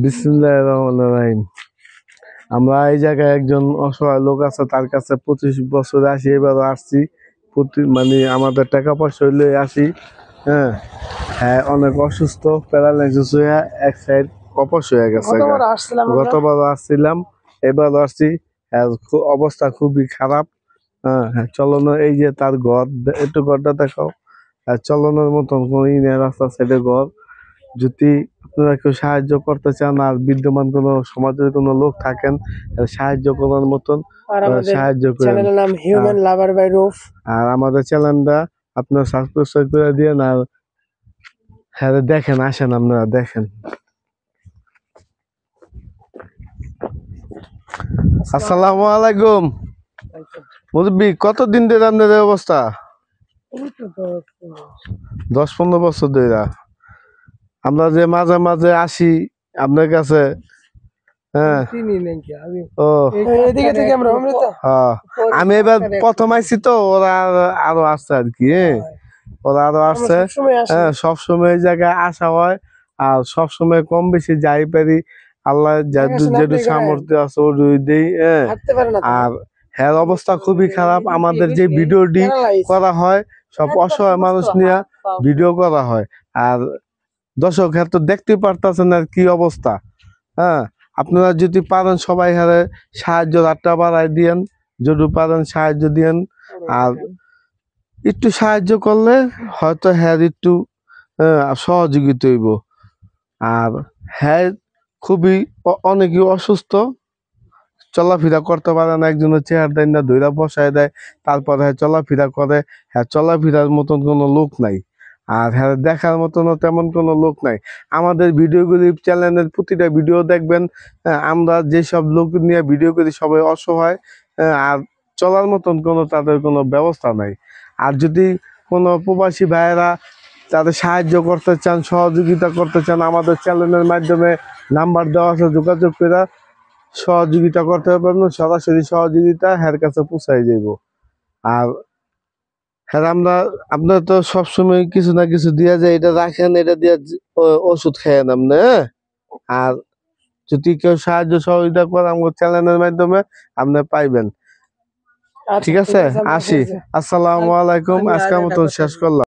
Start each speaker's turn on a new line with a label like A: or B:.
A: বিসমিল্লাহির রহমানির রহিম। আমরা এই জায়গায় একজন অসহায় লোক আছে, তার কাছে 25 বছরে আসি, এবারও আসছি। মানে আমাদের টাকা পয়সা হইলে আসি। হ্যাঁ হ্যাঁ, অনেক অসুস্থ, প্যারালাইসিস হয়ে এক সাইড অপস হয়ে গেছে। গতবারও আসছিলাম, এবারও আসছি। অবস্থা খুবই খারাপ। হ্যাঁ হ্যাঁ, চলনো এই যে তার ঘর, একটু ঘরটা দেখাও। চলনের মতন কোনো রাস্তা সাইডে ঘর। যদি আপনারা কেউ সাহায্য করতে চান আর বিদ্যমান কোনো সমাজের কোনো লোক থাকেন সাহায্য করার মতন, সাহায্য করেন। আর আমাদের চ্যানেলটা আপনারা সাবস্ক্রাইব করে দিয়েন। আর হ্যাঁ দেখেন, আসেন আপনারা দেখেন। আসসালামু আলাইকুম মুরব্বি, কতদিন ধরে আপনাদের অবস্থা? 10-15 বছর ধরে। আমরা যে মাঝে মাঝে আসি আপনার কাছে। হ্যাঁ ও, আমি এবার প্রথম আইছি তো, ওরা আরো আসছে আর কি। ওরা আরো আসছে। হ্যাঁ, সবসময় এই জায়গায় আসা হয়। আর সবসময় কম বেশি যাই পারি, আল্লাহ যেটু সামর্থ্য আছে ওই দেই। আর হ্যাঁ, অবস্থা খুবই খারাপ। আমাদের যে ভিডিওটি করা হয় সব অসহায় মানুষ নিয়ে ভিডিও করা হয়। আর দর্শক হ্যাঁ তো দেখতে পারতেছেন আর কি অবস্থা। হ্যাঁ, আপনারা যদি পারেন সবাই হারে সাহায্য রাতটা বাড়াই দিয়েন, যদি পারেন সাহায্য দিয়েন। আর একটু সাহায্য করলে হয়তো হ্যাঁ একটু সহযোগিতা হইব। আর হ্যাঁ খুবই অনেকেই অসুস্থ, চলাফেরা করতে পারে না, একজনের চেয়ার দেয় না, ধইরা বসায় দেয়, তারপর হ্যাঁ চলাফেরা করে। হ্যাঁ, চলাফেরার মতন কোনো লোক নাই। আর হ্যাঁ দেখার মতন তেমন কোনো লোক নাই। আমাদের ভিডিওগুলি চ্যানেলের প্রতিটা ভিডিও দেখবেন। আমরা যেসব লোক নিয়ে ভিডিও করি সবাই অসহায়। আর চলার মতন কোনো তাদের কোনো ব্যবস্থা নাই। আর যদি কোনো প্রবাসী ভাইয়েরা তাদের সাহায্য করতে চান, সহযোগিতা করতে চান, আমাদের চ্যানেলের মাধ্যমে নাম্বার দেওয়া আছে, যোগাযোগ করে সহযোগিতা করতে পারবেন। সরাসরি সহযোগিতা হ্যার কাছে পৌঁছাই যাইব। আর হ্যাঁ আমরা, আপনার তো সবসময় কিছু না কিছু দিয়া যায়, এটা রাখেন, এটা দিয়ে ওষুধ খাইয়েন আপনি। আর যদি কেউ সাহায্য সহযোগিতা করে আমার চ্যানেলের মাধ্যমে আপনি পাইবেন। ঠিক আছে, আসি। আসসালামু আলাইকুম, আজকের মতো শেষ করলাম।